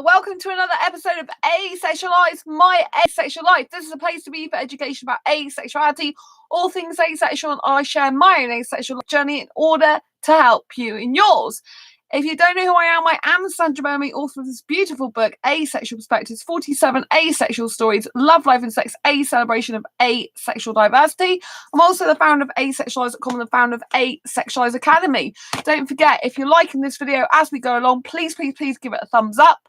Welcome to another episode of Asexualized, my asexual life. This is a place to be for education about asexuality, all things asexual, and I share my own asexual journey in order to help you in yours. If you don't know who I am Sandra Bowman, author of this beautiful book, Asexual Perspectives, 47 Asexual Stories, Love, Life and Sex, a celebration of asexual diversity. I'm also the founder of asexualise.com and the founder of Asexualise Academy. Don't forget, if you're liking this video as we go along, please give it a thumbs up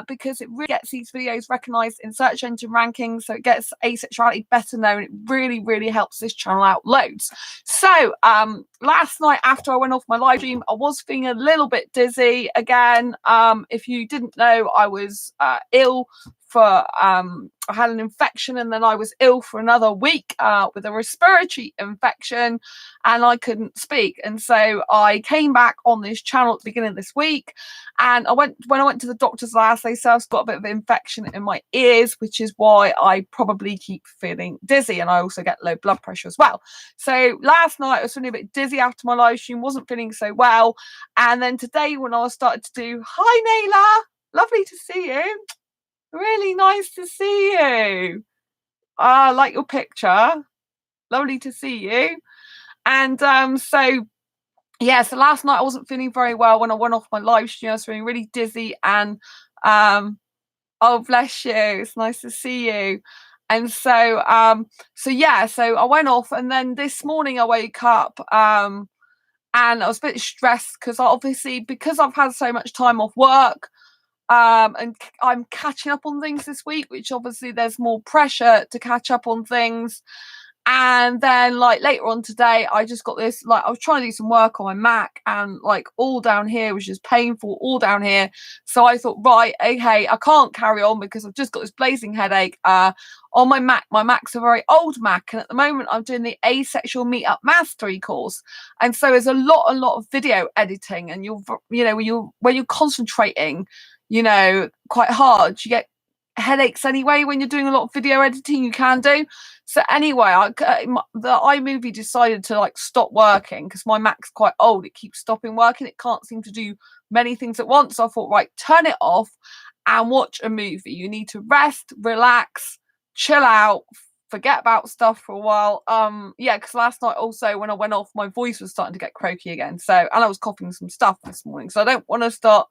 because it really gets these videos recognised in search engine rankings, so it gets asexuality better known. It really helps this channel out loads. So last night after I went off my live stream, I was feeling a little bit dizzy again. If you didn't know, I was ill for I had an infection, and then I was ill for another week with a respiratory infection, and I couldn't speak. And so I came back on this channel at the beginning of this week, and when I went to the doctor's last, they said I've got a bit of infection in my ears, which is why I probably keep feeling dizzy, and I also get low blood pressure as well. So last night I was feeling a bit dizzy after my live stream, wasn't feeling so well, and then today when I started to do, hi Naila, lovely to see you. Really nice to see you. I like your picture. Lovely to see you. And so last night I wasn't feeling very well when I went off my live stream. I was feeling really dizzy, and oh bless you, it's nice to see you. And so so I went off, and then this morning I woke up and I was a bit stressed because I've had so much time off work. And I'm catching up on things this week, which obviously there's more pressure to catch up on things. And then like later on today, I just got this, like I was trying to do some work on my Mac, and like all down here was just painful, all down here. So I thought, right, okay, I can't carry on because I've just got this blazing headache on my Mac. My Mac's a very old Mac, and at the moment I'm doing the Asexual Meetup Mastery course, and so there's a lot of video editing, and when you're concentrating quite hard, you get headaches anyway when you're doing a lot of video editing. You can do so anyway. The iMovie decided to like stop working because my Mac's quite old. It keeps stopping working. It can't seem to do many ththings at once. So I thought, right, turn it off and watch a movie. You need to rest, relax, chill out, forget about stuff for a while. Because last night also when I went off, my voice was starting to get croaky again, and I was coughing some stuff this morning, so I don't want to start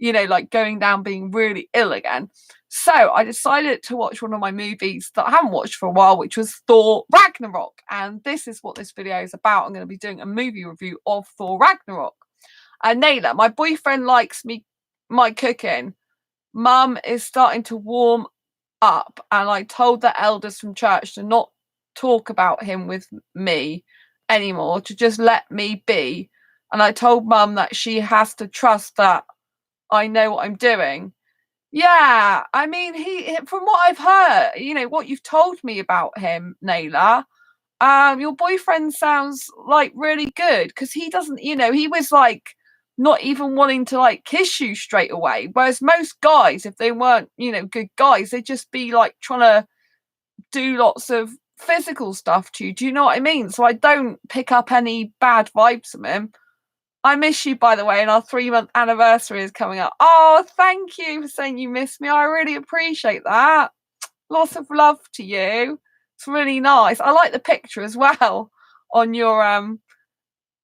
like going down being really ill again. So I decided to watch one of my movies that I haven't watched for a while, which was Thor Ragnarok. And this is what this video is about. I'm going to be doing a movie review of Thor Ragnarok. And Naila, my boyfriend, likes my cooking. Mum is starting to warm up, and I told the elders from church to not talk about him with me anymore, to just let me be. And I told Mum that she has to trust that I know what I'm doing. Yeah, I mean, from what I've heard, what you've told me about him, Naila, your boyfriend sounds like really good, because he doesn't, he was like not even wanting to like kiss you straight away. Whereas most guys, if they weren't, good guys, they'd just be like trying to do lots of physical stuff to you. Do you know what I mean? So I don't pick up any bad vibes from him. I miss you, by the way, and our 3-month anniversary is coming up. Oh, thank you for saying you miss me. I really appreciate that. Lots of love to you. It's really nice. I like the picture as well on your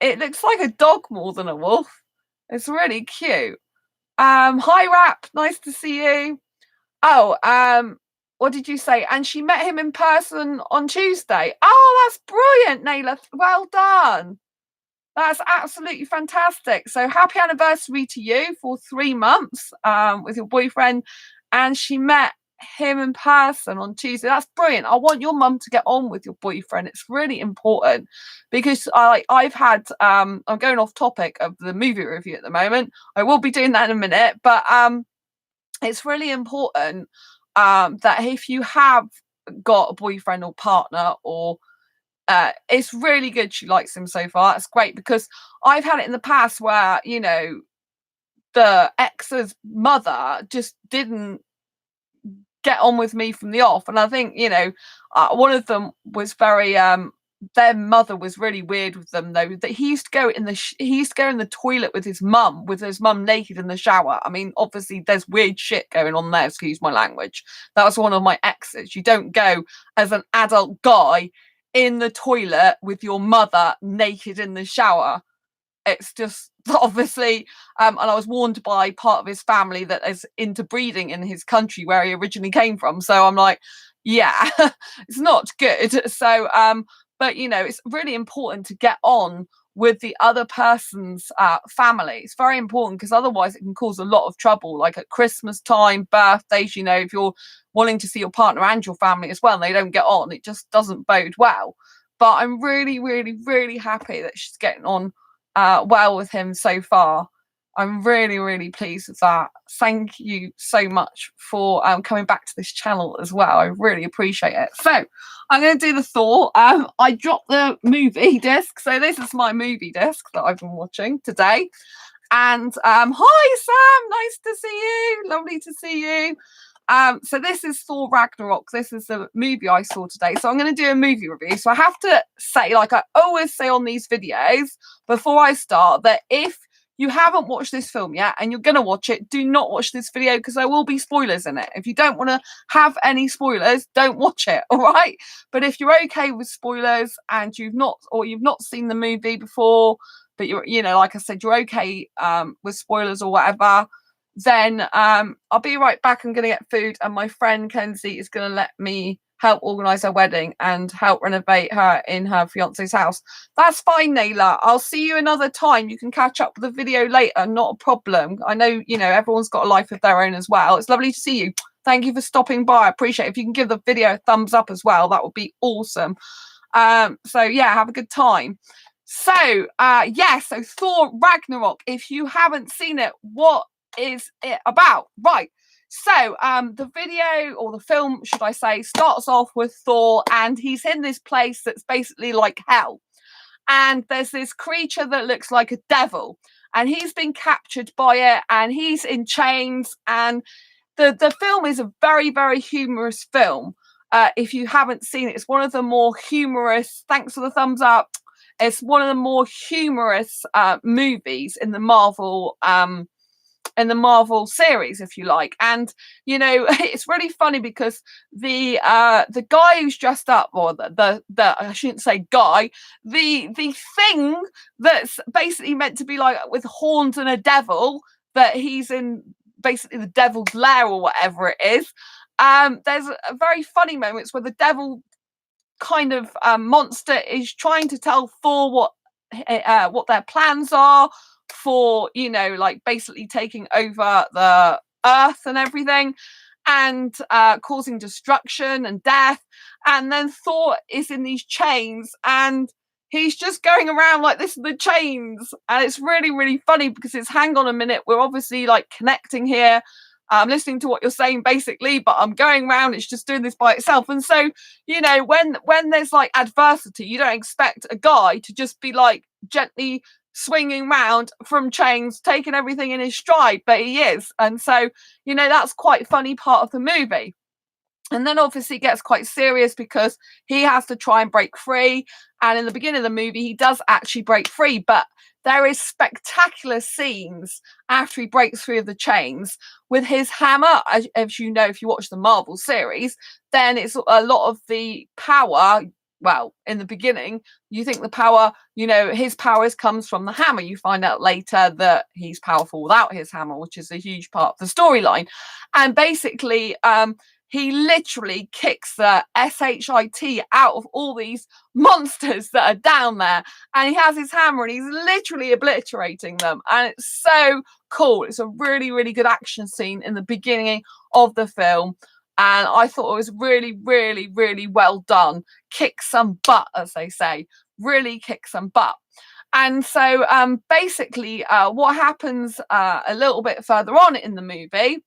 it looks like a dog more than a wolf. It's really cute. Hi Rap, nice to see you. Oh, what did you say? And she met him in person on Tuesday. Oh, that's brilliant, Naila. Well done. That's absolutely fantastic. So happy anniversary to you for 3 months with your boyfriend. And she met him in person on Tuesday. That's brilliant. I want your mum to get on with your boyfriend. It's really important, because I've had I'm going off topic of the movie review at the moment. I will be doing that in a minute, but it's really important that if you have got a boyfriend or partner, or it's really good she likes him so far. It's great, because I've had it in the past where the ex's mother just didn't get on with me from the off, and I think one of them was very their mother was really weird with them, though, that he used to go in the toilet with his mum naked in the shower. I mean, obviously there's weird shit going on there, excuse my language. That was one of my exes. You don't go as an adult guy in the toilet with your mother naked in the shower. It's just obviously, and I was warned by part of his family that is into breeding in his country where he originally came from. So I'm like, yeah, it's not good. So, but you know, it's really important to get on with the other person's family. It's very important because otherwise it can cause a lot of trouble, like at Christmas time, birthdays. You know, if you're wanting to see your partner and your family as well and they don't get on, it just doesn't bode well. But I'm really, really, really happy that she's getting on well with him so far. I'm really, really pleased with that. Thank you so much for coming back to this channel as well. I really appreciate it. So I'm going to do the Thor. I dropped the movie disc. So this is my movie disc that I've been watching today. And hi, Sam. Nice to see you. Lovely to see you. So this is Thor Ragnarok. This is the movie I saw today. So I'm going to do a movie review. So I have to say, like I always say on these videos before I start, that if you haven't watched this film yet and you're going to watch it, do not watch this video because there will be spoilers in it. If you don't want to have any spoilers, don't watch it, all right? But if you're okay with spoilers and you've not seen the movie before, but you know, like I said, you're okay with spoilers or whatever, then I'll be right back. I'm going to get food and my friend Kenzie is going to let me help organise her wedding and help renovate her in her fiance's house. That's fine, Naila. I'll see you another time. You can catch up with the video later. Not a problem. I know, you know, everyone's got a life of their own as well. It's lovely to see you. Thank you for stopping by. I appreciate it. If you can give the video a thumbs up as well, that would be awesome. So yeah, have a good time. So so Thor Ragnarok, if you haven't seen it, what is it about? Right. So the video, or the film should I say, starts off with Thor and he's in this place that's basically like hell, and there's this creature that looks like a devil and he's been captured by it and he's in chains. And the film is a very, very humorous film. If you haven't seen it, it's one of the more humorous, thanks for the thumbs up, it's one of the more humorous movies in the Marvel series, if you like. And you know, it's really funny because the guy who's dressed up, or the I shouldn't say guy, the thing that's basically meant to be like with horns and a devil, that he's in basically the devil's lair or whatever it is. There's a very funny moments where the devil kind of monster is trying to tell Thor what their plans are for, you know, like basically taking over the earth and everything, and causing destruction and death. And then Thor is in these chains and he's just going around like this in the chains, and it's really, really funny because it's, hang on a minute, we're obviously like connecting here. I'm listening to what you're saying basically, but I'm going around, it's just doing this by itself. And so, you know, when there's like adversity, you don't expect a guy to just be like gently swinging round from chains, taking everything in his stride, but he is. And so, you know, that's quite a funny part of the movie. And then obviously it gets quite serious because he has to try and break free. And in the beginning of the movie, he does actually break free, but there is spectacular scenes after he breaks free of the chains with his hammer. As you know, if you watch the Marvel series, then it's a lot of the power. Well, in the beginning, you think the power, you know, his powers comes from the hammer. You find out later that he's powerful without his hammer, which is a huge part of the storyline. And basically, he literally kicks the SHIT out of all these monsters that are down there. And he has his hammer and he's literally obliterating them. And it's so cool. It's a really, really good action scene in the beginning of the film. And I thought it was really, really, really well done. Kick some butt, as they say. Really kick some butt. And so basically what happens a little bit further on in the movie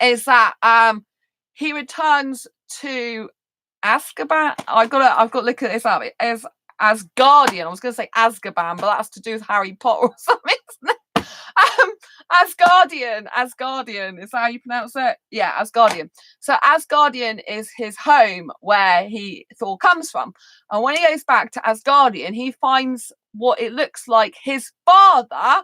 is that he returns to Azkaban. I've got to look at this up. As Asgardian. I was going to say Azkaban, but that's to do with Harry Potter or something, isn't it? Asgardian, is that how you pronounce it? Yeah, Asgardian. So Asgardian is his home where Thor comes from. And when he goes back to Asgardian, he finds what it looks like his father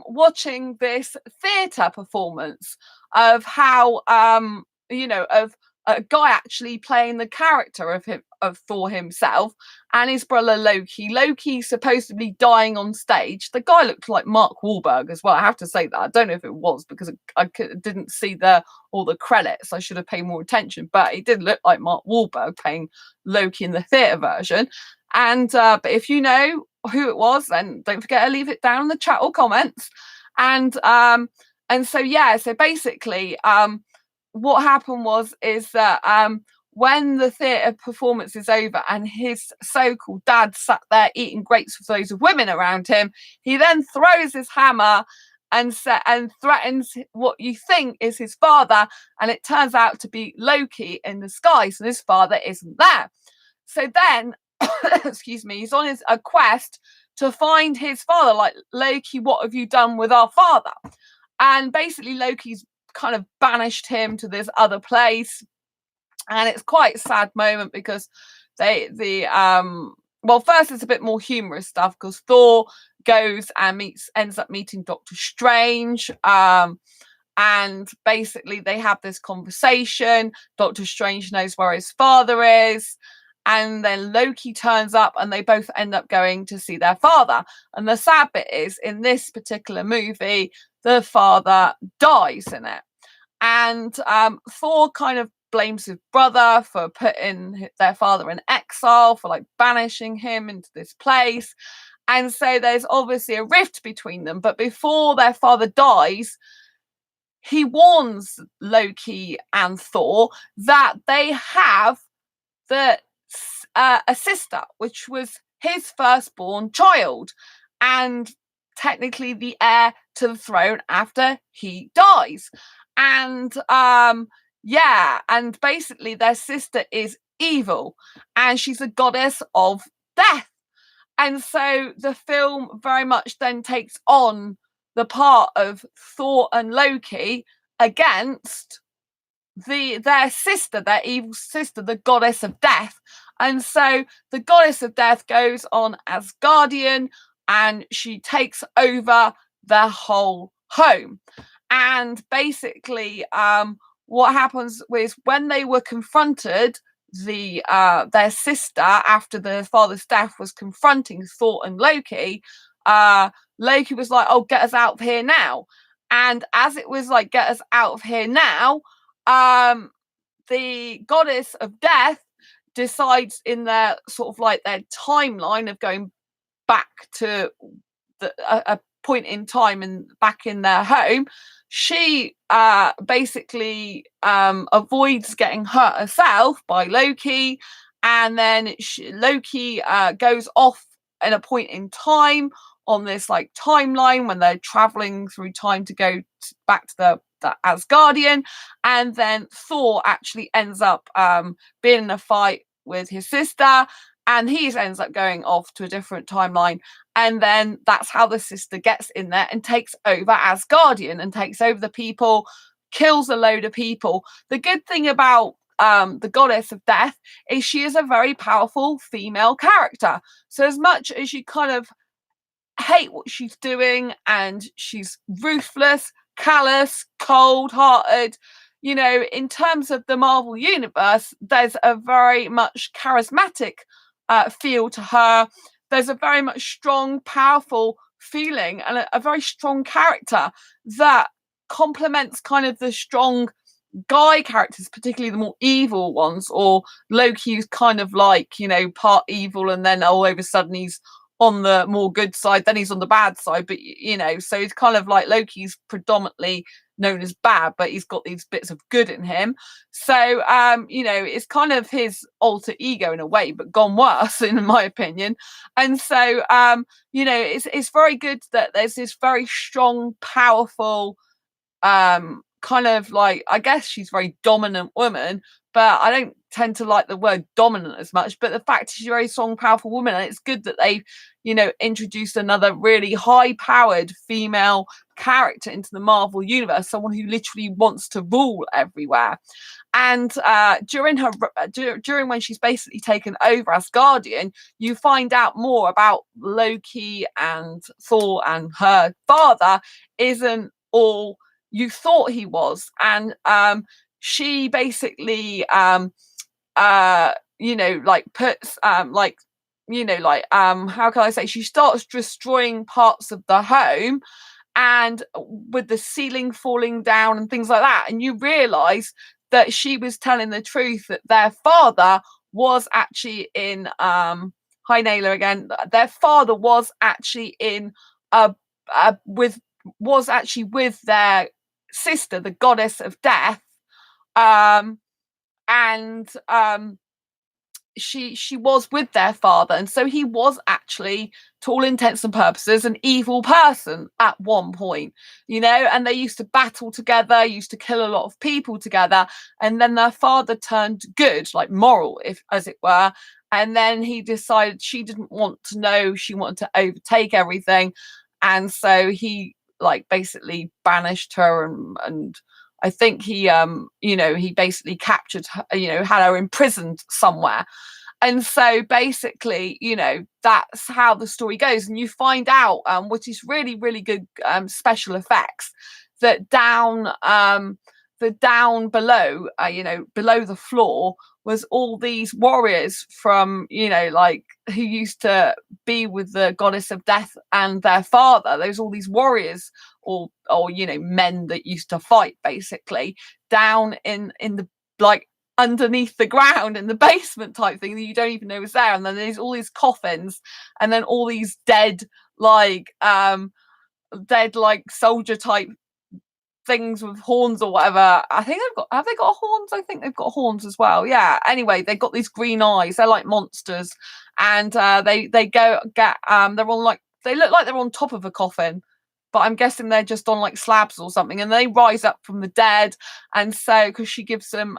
watching this theatre performance of how of a guy actually playing the character of Thor himself and his brother Loki. Loki supposedly dying on stage. The guy looked like Mark Wahlberg as well. I have to say that. I don't know if it was because I didn't see all the credits. I should have paid more attention, but he did look like Mark Wahlberg playing Loki in the theatre version. And but if you know who it was, then don't forget to leave it down in the chat or comments. And so basically what happened is that when the theatre performance is over and his so-called dad sat there eating grapes with loads of women around him, he then throws his hammer and threatens what you think is his father, and it turns out to be Loki in disguise, and his father isn't there. So then excuse me, he's on a quest to find his father, like, Loki, what have you done with our father? And basically Loki's kind of banished him to this other place, and it's quite a sad moment because first it's a bit more humorous stuff because Thor goes and ends up meeting Doctor Strange, and basically they have this conversation. Doctor Strange knows where his father is, and then Loki turns up and they both end up going to see their father. And the sad bit is, in this particular movie, the father dies in it. And Thor kind of blames his brother for putting their father in exile, for like banishing him into this place. And so there's obviously a rift between them. But before their father dies, he warns Loki and Thor that they have a sister, which was his firstborn child, and technically the heir to the throne after he dies. And and basically their sister is evil, and she's a goddess of death. And so the film very much then takes on the part of Thor and Loki against their sister, their evil sister, the goddess of death. And so the goddess of death goes on Asgardian, and she takes over their whole home. And basically what happens is, when they were confronted, their sister, after the father's death, was confronting Thor and Loki, Loki was like, oh, get us out of here now. And as it was like, get us out of here now, the goddess of death decides, in their sort of like their timeline of going back to a point in time and back in their home, she basically avoids getting hurt herself by Loki, and then Loki goes off in a point in time on this like timeline when they're traveling through time to go back to the Asgardian, and then Thor actually ends up being in a fight with his sister, and he ends up going off to a different timeline. And then that's how the sister gets in there and takes over Asgardian and takes over the people, kills a load of people. The good thing about the goddess of death is she is a very powerful female character. So as much as you kind of hate what she's doing, and she's ruthless, callous, cold-hearted, you know, in terms of the Marvel universe, there's a very much charismatic feel to her. There's a very much strong, powerful feeling, and a very strong character that complements kind of the strong guy characters, particularly the more evil ones, or Loki, who's kind of like, you know, part evil, and then all of a sudden he's on the more good side, then he's on the bad side. But you know, so it's kind of like Loki's predominantly known as bad, but he's got these bits of good in him. So you know, it's kind of his alter ego in a way, but gone worse in my opinion. And so you know, it's very good that there's this very strong, powerful kind of like, I guess she's a very dominant woman, but I don't tend to like the word dominant as much. But the fact she's a very strong, powerful woman, and it's good that they, you know, introduced another really high-powered female character into the Marvel universe, someone who literally wants to rule everywhere. And during when she's basically taken over as Guardian, you find out more about Loki and Thor, and her father isn't all you thought he was. And she basically like puts how can I say, she starts destroying parts of the home, and with the ceiling falling down and things like that, and you realize that she was telling the truth, that their father was actually in hi Naylor again, their father was actually in was actually with their sister, the goddess of death, and she was with their father, and so he was actually, to all intents and purposes, an evil person at one point, and they used to battle together, used to kill a lot of people together, and then their father turned good, like moral, if as it were, and then he decided she didn't want to know, she wanted to overtake everything, and so he like basically banished her, and I think he he basically captured her, had her imprisoned somewhere. And so basically, that's how the story goes. And you find out, which is really, really good special effects, that down below, below the floor was all these warriors from, like, who used to be with the goddess of death and their father. There's all these warriors, or men that used to fight, basically, down in the, like, underneath the ground in the basement type thing that you don't even know was there. And then there's all these coffins, and then all these dead soldier type things with horns or whatever. I think have they got horns? I think they've got horns as well. Yeah. Anyway, they've got these green eyes. They're like monsters, and they go get they're on, like, they look like they're on top of a coffin, but I'm guessing they're just on like slabs or something, and they rise up from the dead. And so, because she gives them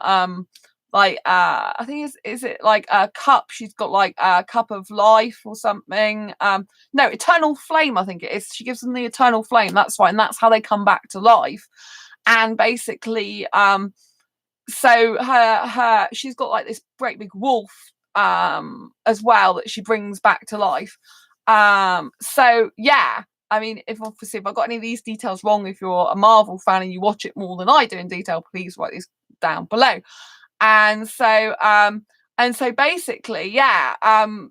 I think is it like a cup, she's got like a cup of life or something, no, eternal flame, I think it is. She gives them the eternal flame, that's right, and that's how they come back to life. And basically so her she's got like this great big wolf as well that she brings back to life. So yeah, I mean, if I got any of these details wrong, if you're a Marvel fan and you watch it more than I do in detail, please write these down below. And so basically, yeah,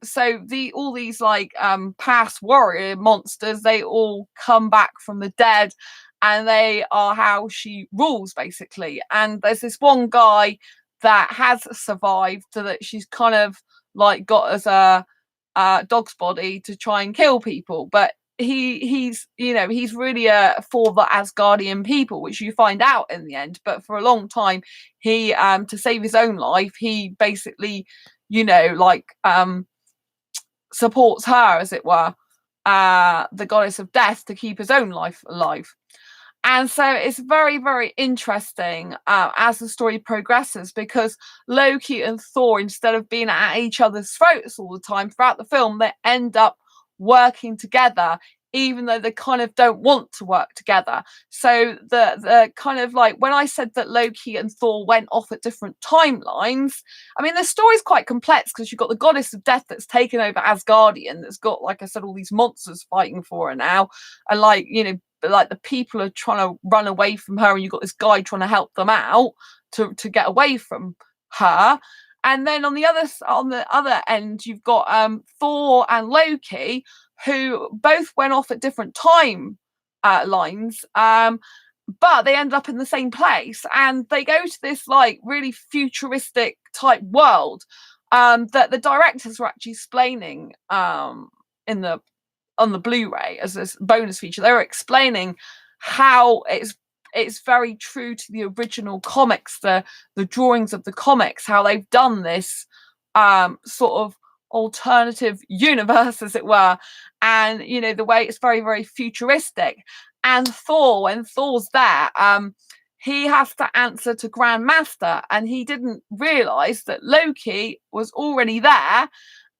so all these like past warrior monsters, they all come back from the dead, and they are how she rules, basically. And there's this one guy that has survived, so that she's kind of like got as a dog's body to try and kill people, but he's really for the Asgardian people, which you find out in the end. But for a long time, he to save his own life, he basically supports her, as it were, the goddess of death, to keep his own life alive. And so it's very, very interesting as the story progresses, because Loki and Thor, instead of being at each other's throats all the time throughout the film, they end up working together, even though they kind of don't want to work together. So the kind of, like, when I said that Loki and Thor went off at different timelines, I mean, the story's quite complex, because you've got the goddess of death that's taken over Asgardian, that's got, like I said, all these monsters fighting for her now, and like the people are trying to run away from her, and you've got this guy trying to help them out to get away from her. And then on the other end, you've got Thor and Loki, who both went off at different time lines, but they end up in the same place, and they go to this like really futuristic type world that the directors were actually explaining on the Blu-ray as this bonus feature. They were explaining how it's very true to the original comics, the drawings of the comics, how they've done this sort of alternative universe, as it were, and the way it's very, very futuristic. And Thor, when Thor's there, he has to answer to Grandmaster, and he didn't realize that Loki was already there,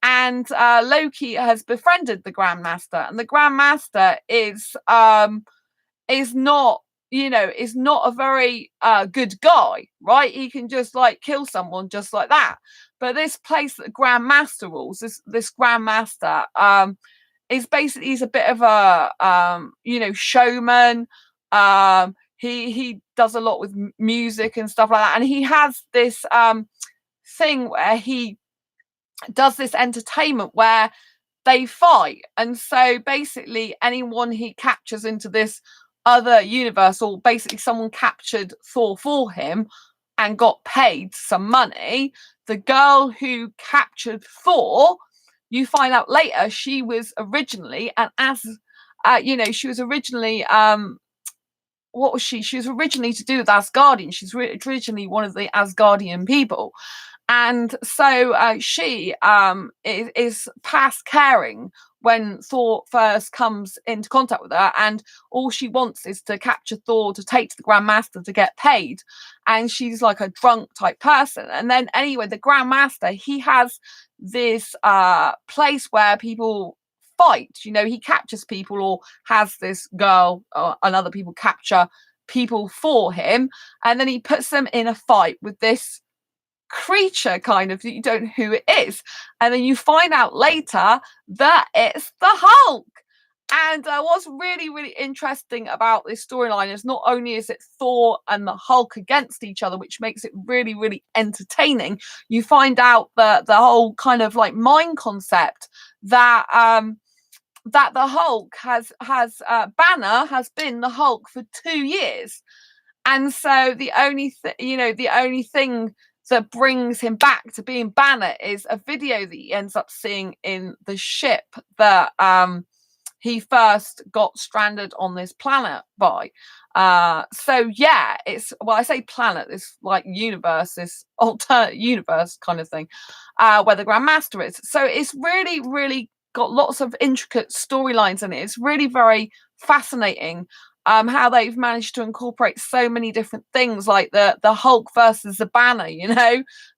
and Loki has befriended the Grandmaster, and the Grandmaster is is not, is not a very good guy, right? He can just like kill someone just like that. But this place that Grandmaster rules, this Grandmaster, is basically, he's a bit of a showman. He does a lot with music and stuff like that, and he has this thing where he does this entertainment where they fight. And so basically anyone he captures into this other universe, or basically someone captured Thor for him and got paid some money, the girl who captured Thor, you find out later she was originally she was originally what was she? She was originally to do with Asgardian. She's originally one of the Asgardian people. And so she is past caring when Thor first comes into contact with her, and all she wants is to capture Thor to take to the Grandmaster to get paid. And she's like a drunk type person. And then anyway, the Grandmaster, he has this place where people fight. He captures people, or has this girl and other people capture people for him, and then he puts them in a fight with this creature, kind of, you don't know who it is, and then you find out later that it's the Hulk. And what's really, really interesting about this storyline is not only is it Thor and the Hulk against each other, which makes it really, really entertaining, you find out the whole kind of like mind concept that that the Hulk has Banner has been the Hulk for 2 years. And so the only thing that brings him back to being Banner is a video that he ends up seeing in the ship that he first got stranded on this planet by. So yeah, it's, well, I say planet, this like universe, this alternate universe kind of thing, where the Grandmaster is. So it's really, really got lots of intricate storylines in it. It's really very fascinating how they've managed to incorporate so many different things, like the Hulk versus the Banner,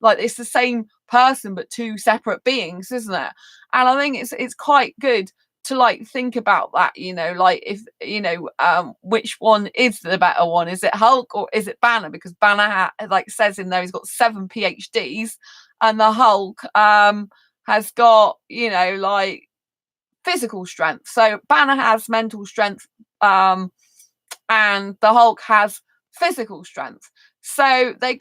like it's the same person but two separate beings, isn't it? And I think it's quite good to like think about that, like if which one is the better one? Is it Hulk or is it Banner? Because Banner like says in there he's got 7 PhDs, and the Hulk has got like physical strength. So Banner has mental strength, and the Hulk has physical strength. So they,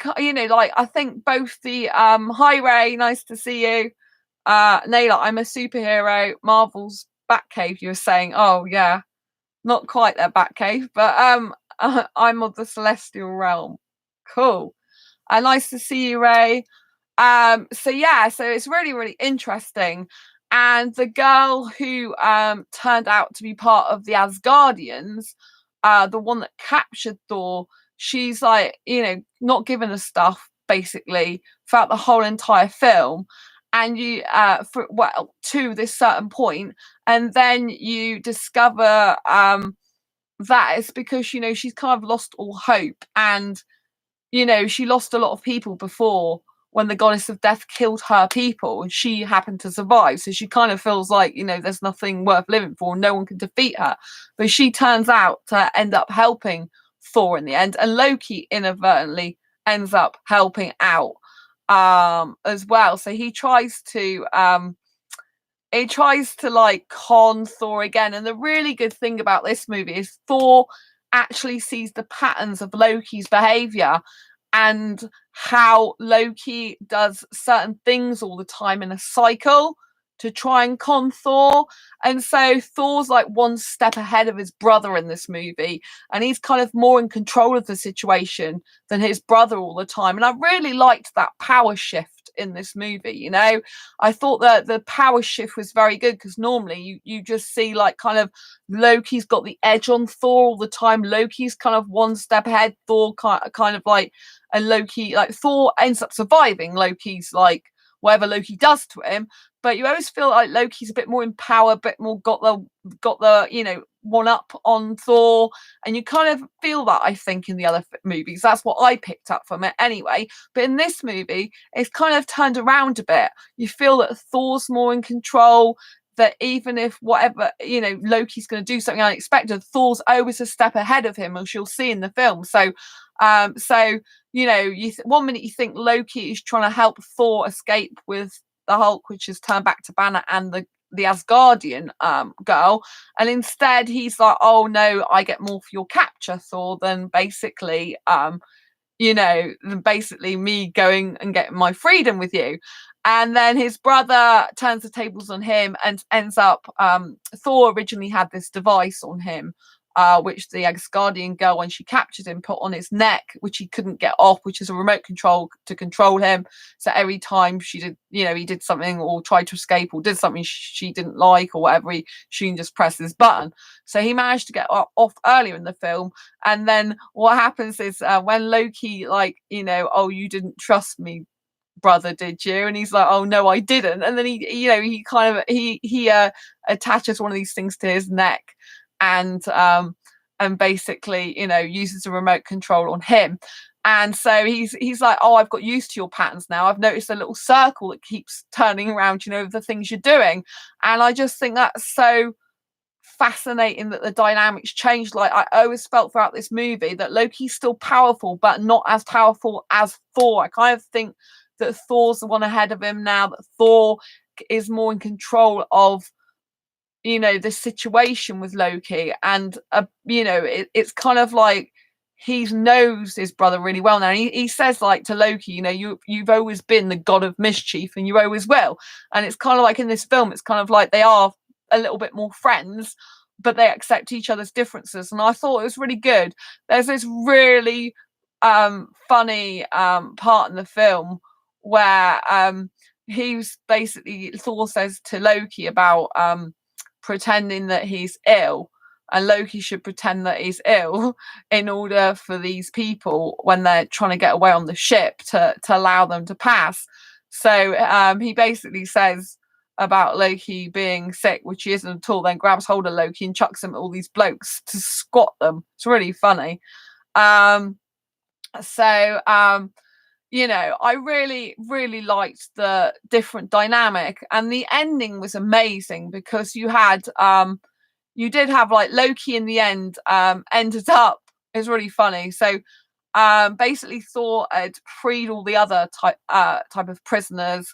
like, I think both the hi Ray, nice to see you. Naylor, I'm a superhero. Marvel's Batcave, you were saying. Oh yeah, not quite their Batcave, but I'm of the celestial realm. Cool. Nice to see you, Ray. So yeah, so it's really, really interesting. And the girl who turned out to be part of the Asgardians, the one that captured Thor, she's like, not given a stuff basically throughout the whole entire film. And you to this certain point, and then you discover that it's because she's kind of lost all hope, and she lost a lot of people before when the goddess of death killed her people, and she happened to survive. So she kind of feels like, there's nothing worth living for. No one can defeat her. But she turns out to end up helping Thor in the end. And Loki inadvertently ends up helping out as well. So he tries to like con Thor again. And the really good thing about this movie is Thor actually sees the patterns of Loki's behavior, and how Loki does certain things all the time in a cycle to try and con Thor. And so Thor's like one step ahead of his brother in this movie, and he's kind of more in control of the situation than his brother all the time. And I really liked that power shift in this movie. I thought that the power shift was very good, because normally you just see like kind of Loki's got the edge on Thor all the time. Loki's kind of one step ahead, Thor kind of like, and Loki, like Thor ends up surviving Loki's like whatever Loki does to him, but you always feel like Loki's a bit more in power, a bit more got the one up on Thor, and you kind of feel that, I think, in the other movies. That's what I picked up from it anyway. But in this movie, it's kind of turned around a bit. You feel that Thor's more in control, that even if whatever, Loki's going to do something unexpected, Thor's always a step ahead of him, as you'll see in the film. So 1 minute you think Loki is trying to help Thor escape with the Hulk, which has turned back to Banner and the Asgardian girl, and instead he's like, oh no, I get more for your capture, Thor, than basically basically me going and getting my freedom with you. And then his brother turns the tables on him and ends up, Thor originally had this device on him, which the Asgardian girl, when she captured him, put on his neck, which he couldn't get off, which is a remote control to control him. So every time she did, he did something or tried to escape or did something she didn't like or whatever, she can just press this button. So he managed to get off earlier in the film. And then what happens is when Loki, oh, you didn't trust me, brother, did you? And he's like, oh no, I didn't. And then he kind of attaches one of these things to his neck and basically uses a remote control on him. And so he's like, oh, I've got used to your patterns now. I've noticed a little circle that keeps turning around, the things you're doing. And I just think that's so fascinating that the dynamics changed. Like, I always felt throughout this movie that Loki's still powerful, but not as powerful as Thor. I kind of think that Thor's the one ahead of him now, that Thor is more in control of the situation with Loki. And it's kind of like he knows his brother really well now. He says, like, to Loki, you've always been the god of mischief and you always will. And it's kind of like in this film, it's kind of like they are a little bit more friends, but they accept each other's differences. And I thought it was really good. There's this really funny part in the film where he's basically, Thor says to Loki about pretending that he's ill, and Loki should pretend that he's ill in order for these people, when they're trying to get away on the ship, to allow them to pass. So he basically says about Loki being sick, which he isn't at all, then grabs hold of Loki and chucks him at all these blokes to squat them. It's really funny. I really, really liked the different dynamic, and the ending was amazing because you did have, like, Loki in the end ended up, it's really funny. So basically Thor had freed all the other type of prisoners,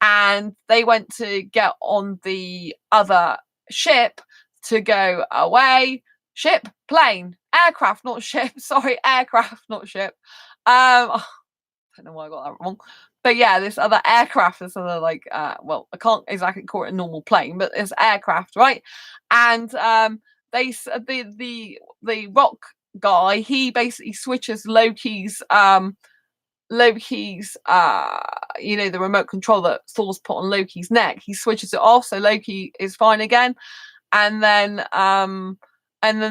and they went to get on the other ship to go away. Aircraft, not ship. Sorry, aircraft, not ship. I don't know why I got that wrong. But yeah, this other aircraft, this other, like, well, I can't exactly call it a normal plane, but it's aircraft, right? And the rock guy, he basically switches Loki's the remote control that Thor's put on Loki's neck. He switches it off, so Loki is fine again. And then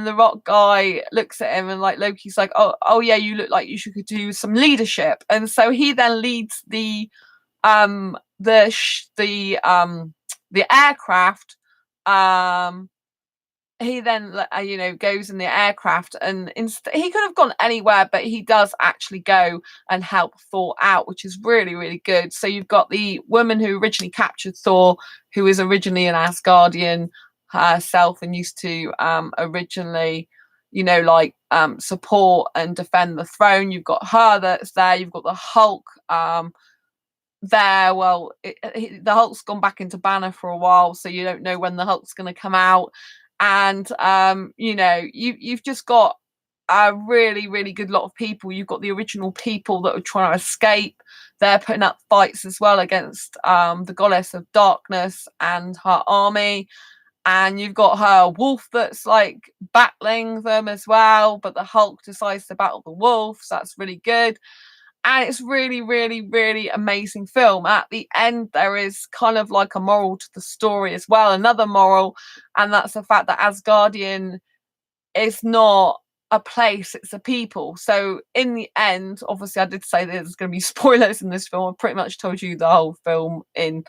the rock guy looks at him, and, like, Loki's like, oh yeah, you look like you should do some leadership. And so he then leads the aircraft. He then goes in the aircraft, and he could have gone anywhere, but he does actually go and help Thor out, which is really, really good. So you've got the woman who originally captured Thor, who is originally an Asgardian herself and used to originally support and defend the throne. You've got her that's there. You've got the Hulk there. Well, the Hulk's gone back into Banner for a while, so you don't know when the Hulk's going to come out. And you've just got a really, really good lot of people. You've got the original people that are trying to escape. They're putting up fights as well against the goddess of darkness and her army. And you've got her wolf that's, like, battling them as well, but the Hulk decides to battle the wolf, so that's really good. And it's really, really, really amazing film. At the end, there is kind of like a moral to the story as well, another moral, and that's the fact that Asgardian is not a place, it's a people. So in the end, obviously I did say there's going to be spoilers in this film. I pretty much told you the whole film in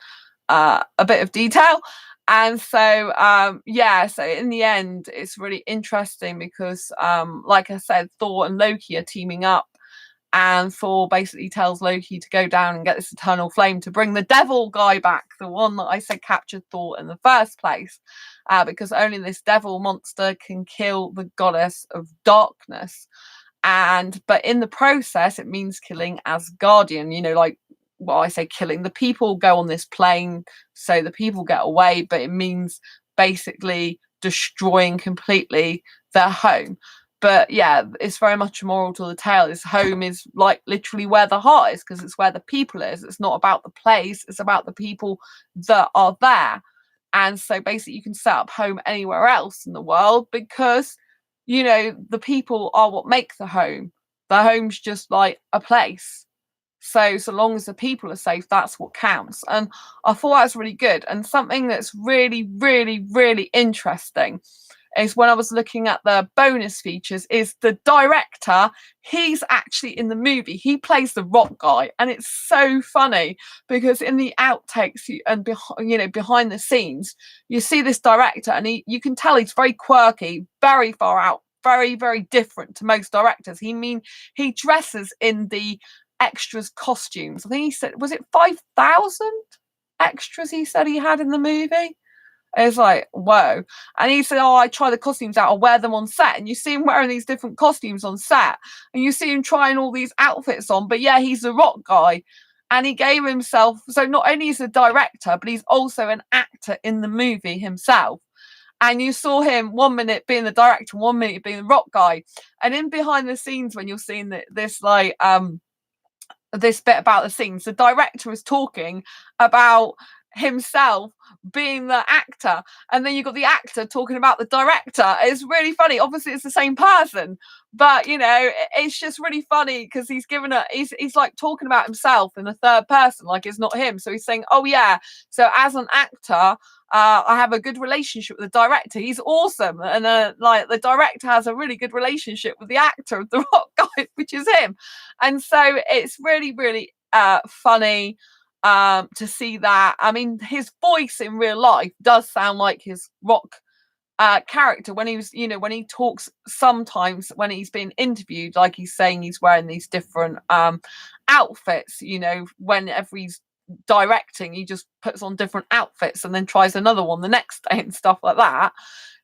a bit of detail. And so so in the end, it's really interesting because like I said, Thor and Loki are teaming up, and Thor basically tells Loki to go down and get this eternal flame to bring the devil guy back, the one that I said captured Thor in the first place, because only this devil monster can kill the goddess of darkness. But in the process, it means killing Asgardian, like, well, I say killing. The people go on this plane, so the people get away, but it means basically destroying completely their home. But yeah, it's very much a moral to the tale. His home is like literally where the heart is, because it's where the people is. It's not about the place, it's about the people that are there. And so basically you can set up home anywhere else in the world, because the people are what make the home. The home's just like a place. So long as the people are safe, that's what counts. And I thought that's really good. And something that's really, really, really interesting is when I was looking at the bonus features, is the director. He's actually in the movie. He plays the rock guy, and it's so funny because in the outtakes and behind the scenes, you see this director, and you can tell he's very quirky, very far out, very, very different to most directors. He dresses in the extras costumes. I think he said, was it 5,000 extras he said he had in the movie? It's like, whoa. And he said, I try the costumes out, I'll wear them on set. And you see him wearing these different costumes on set, and you see him trying all these outfits on. But yeah, he's the rock guy. And he gave himself, so not only is he a director, but he's also an actor in the movie himself. And you saw him 1 minute being the director, 1 minute being the rock guy. And in behind the scenes, when you're seeing this bit about the scenes, the director is talking about himself being the actor, and then you've got the actor talking about the director. It's really funny. Obviously it's the same person, but it's just really funny because he's like talking about himself in the third person, like it's not him. So he's saying, oh yeah, so as an actor, I have a good relationship with the director. He's awesome. And like the director has a really good relationship with the actor of the rock guy, which is him. And so it's really, really funny to see that. I mean, his voice in real life does sound like his rock character when he was, when he talks sometimes when he's being interviewed, like he's saying he's wearing these different outfits, whenever he's directing, he just puts on different outfits and then tries another one the next day and stuff like that.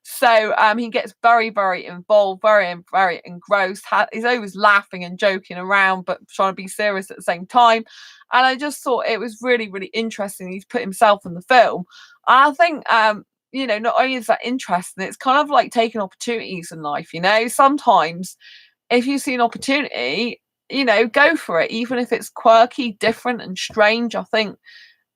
So he gets very, very involved, very, very engrossed. He's always laughing and joking around, but trying to be serious at the same time. And I just thought it was really, really interesting. He's put himself in the film. I think, not only is that interesting, it's kind of like taking opportunities in life. Sometimes if you see an opportunity, go for it, even if it's quirky, different, and strange. I think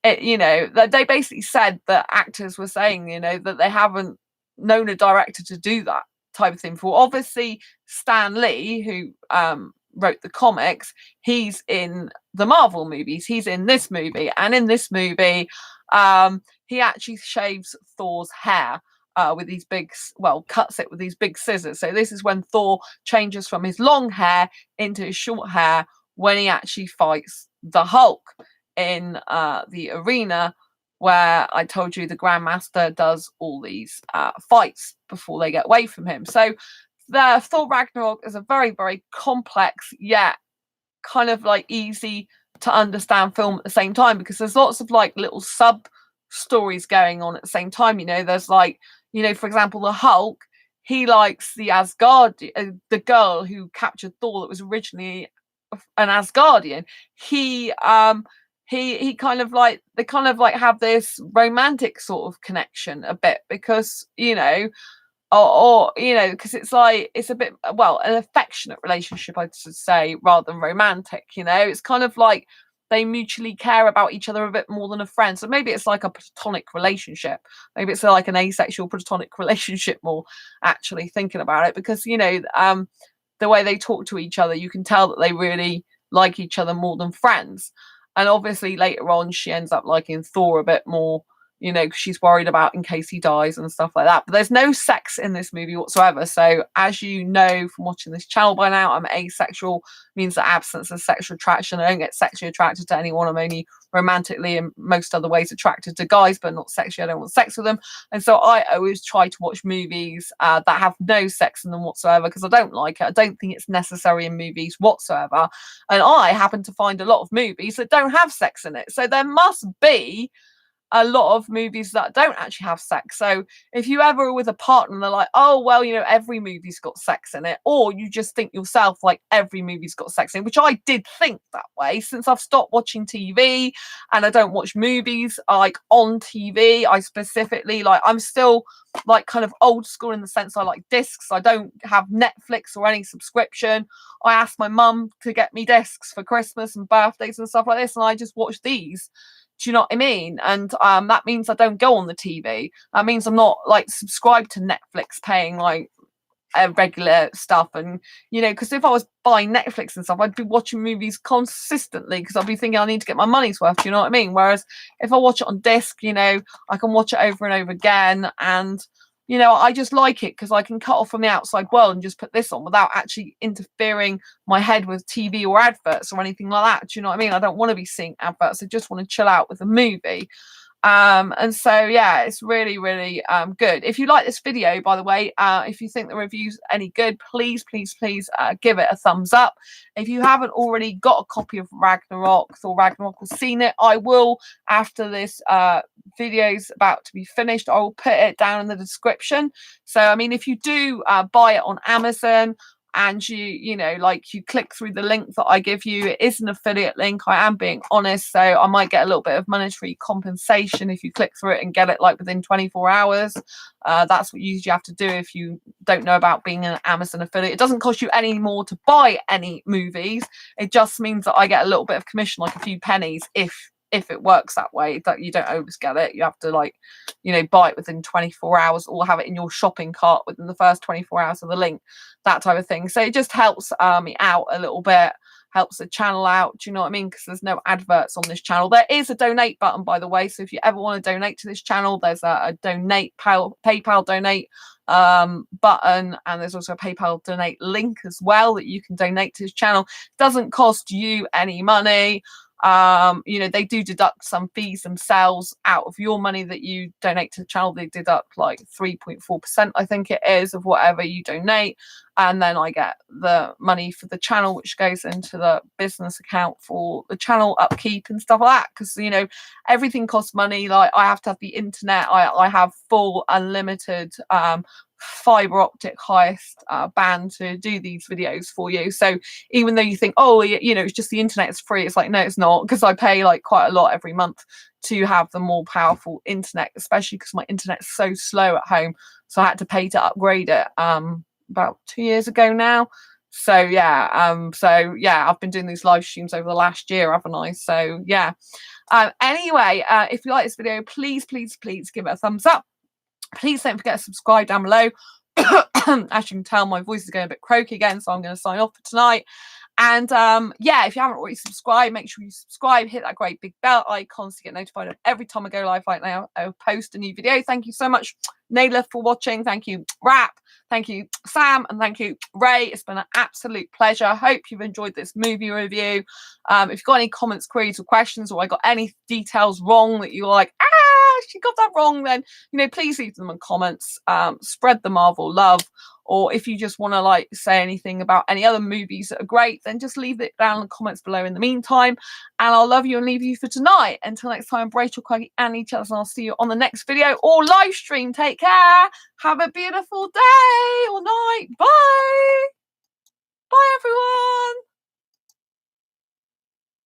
that they basically said that actors were saying, that they haven't known a director to do that type of thing before. Obviously, Stan Lee, who wrote the comics, he's in the Marvel movies. He's in this movie, and in this movie, he actually shaves Thor's hair with these cuts it with these big scissors. So this is when Thor changes from his long hair into his short hair when he actually fights the Hulk in the arena, where I told you the Grandmaster does all these fights before they get away from him. So the Thor Ragnarok is a very, very complex yet kind of like easy to understand film at the same time, because there's lots of like little sub stories going on at the same time. There's like, for example, the Hulk, he likes the Asgardian, the girl who captured Thor that was originally an Asgardian. He kind of like, they kind of like have this romantic sort of connection a bit, because because it's like, it's a bit, an affectionate relationship, I should say, rather than romantic. It's kind of like they mutually care about each other a bit more than a friend. So maybe it's like a platonic relationship. Maybe it's like an asexual platonic relationship, more actually thinking about it, because the way they talk to each other, you can tell that they really like each other more than friends. And obviously later on she ends up liking Thor a bit more, you know, because she's worried about in case he dies and stuff like that. But there's no sex in this movie whatsoever. So as you know from watching this channel by now, I'm asexual, means the absence of sexual attraction. I don't get sexually attracted to anyone. I'm only romantically and most other ways attracted to guys, but not sexually. I don't want sex with them. And so I always try to watch movies that have no sex in them whatsoever, because I don't like it. I don't think it's necessary in movies whatsoever. And I happen to find a lot of movies that don't have sex in it. So there must be a lot of movies that don't actually have sex. So if you ever are with a partner and they're like, oh, well, you know, every movie's got sex in it, or you just think yourself like every movie's got sex in it, which I did think that way since I've stopped watching TV and I don't watch movies like on TV. I specifically like, I'm still like kind of old school in the sense I like discs. I don't have Netflix or any subscription. I asked my mum to get me discs for Christmas and birthdays and stuff like this, and I just watch these. Do you know what I mean? And that means I don't go on the TV. That means I'm not like subscribed to Netflix paying like regular stuff. And, you know, because if I was buying Netflix and stuff, I'd be watching movies consistently because I'd be thinking I need to get my money's worth. Do you know what I mean? Whereas if I watch it on disc, you know, I can watch it over and over again. And, you know, I just like it because I can cut off from the outside world and just put this on without actually interfering my head with TV or adverts or anything like that. Do you know what I mean? I don't want to be seeing adverts. I just want to chill out with a movie. And so, yeah, it's really, really good. If you like this video, by the way, if you think the review's any good, please, please, please give it a thumbs up. If you haven't already got a copy of Ragnarok, Thor Ragnarok, or seen it, I will, after this video's about to be finished, I will put it down in the description. So, I mean, if you do buy it on Amazon, and you know, like you click through the link that I give you, it is an affiliate link. I am being honest, so I might get a little bit of monetary compensation if you click through it and get it like within 24 hours. That's what you usually have to do if you don't know about being an Amazon affiliate. It doesn't cost you any more to buy any movies. It just means that I get a little bit of commission, like a few pennies, if it works that way, that you don't always get it. You have to, like, you know, buy it within 24 hours or have it in your shopping cart within the first 24 hours of the link, that type of thing. So it just helps me out a little bit, helps the channel out. Do you know what I mean? Because there's no adverts on this channel. There is a donate button, by the way. So if you ever want to donate to this channel, there's a donate PayPal donate button, and there's also a PayPal donate link as well that you can donate to this channel. It doesn't cost you any money. You know, they do deduct some fees themselves out of your money that you donate to the channel. They deduct like 3.4%, I think it is, of whatever you donate, and then I get the money for the channel, which goes into the business account for the channel upkeep and stuff like that, because, you know, everything costs money. Like, I have to have the internet. I have full unlimited fiber optic highest band to do these videos for you. So even though you think, oh, you know, it's just the internet, it's free, it's like, no, it's not, because I pay like quite a lot every month to have the more powerful internet, especially because my internet's so slow at home. So I had to pay to upgrade it about 2 years ago now. So yeah, I've been doing these live streams over the last year, haven't I? So yeah. Anyway, if you like this video, please, please, please give it a thumbs up. Please don't forget to subscribe down below. As you can tell, my voice is going a bit croaky again, so I'm going to sign off for tonight. And yeah, if you haven't already subscribed, make sure you subscribe, hit that great big bell icon to get notified of every time I go live. Right now, I'll post a new video. Thank you so much, Naylor, for watching. Thank you, Rap. Thank you, Sam, and thank you, Ray. It's been an absolute pleasure. I hope you've enjoyed this movie review. If you've got any comments, queries, or questions, or I got any details wrong that you're like, she got that wrong, then, you know, please leave them in comments. Spread the Marvel love. Or if you just want to like say anything about any other movies that are great, then just leave it down in the comments below in the meantime. And I'll love you and leave you for tonight. Until next time, Rachel, Craigie, and each other, and I'll see you on the next video or live stream. Take care. Have a beautiful day or night. Bye. Bye, everyone.